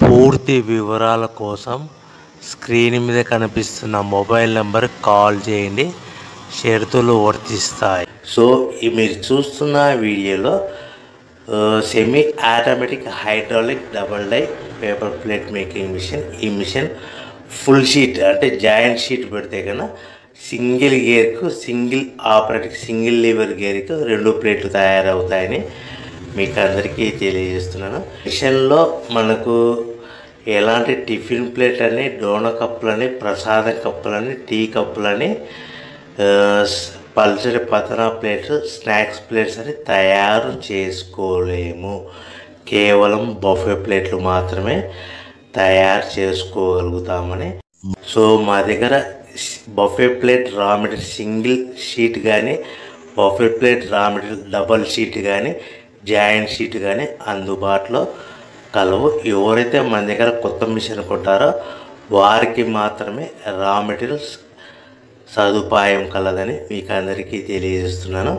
పూర్తి వివరాల కోసం స్క్రీన్ మీద కనిపిస్తున్న మొబైల్ నెంబర్కి కాల్ చేయండి. షరతులు వర్తిస్తాయి. సో మీరు చూస్తున్న వీడియోలో semi automatic hydraulic double die paper plate making machine. ఈ మిషన్ ఫుల్ షీట్ అంటే జాయింట్ షీట్ పెడితే కన్నా సింగిల్ గేర్కు సింగిల్ ఆపరేటింగ్ సింగిల్ లీవర్ గేర్కు 2 ప్లేట్లు తయారవుతాయని మీకు అందరికీ తెలియజేస్తున్నాను. మిషన్లో మనకు ఎలాంటి టిఫిన్ ప్లేట్లని, డోనా కప్పులని, ప్రసాదం కప్పులని, టీ కప్పులని, పల్చడి పతనా ప్లేట్స్, స్నాక్స్ ప్లేట్స్ అని తయారు చేసుకోలేము. కేవలం బఫే ప్లేట్లు మాత్రమే తయారు చేసుకోగలుగుతామని. సో మా దగ్గర buffet plate raw material single sheet కానీ, buffet plate raw material double sheet కానీ, జాయింట్ షీట్ కానీ అందుబాటులో కలవు. ఎవరైతే మన దగ్గర కొత్త మిషన్ కొంటారో వారికి మాత్రమే రా మెటీరియల్స్ సదుపాయం కలదని మీకు అందరికీ తెలియజేస్తున్నాను.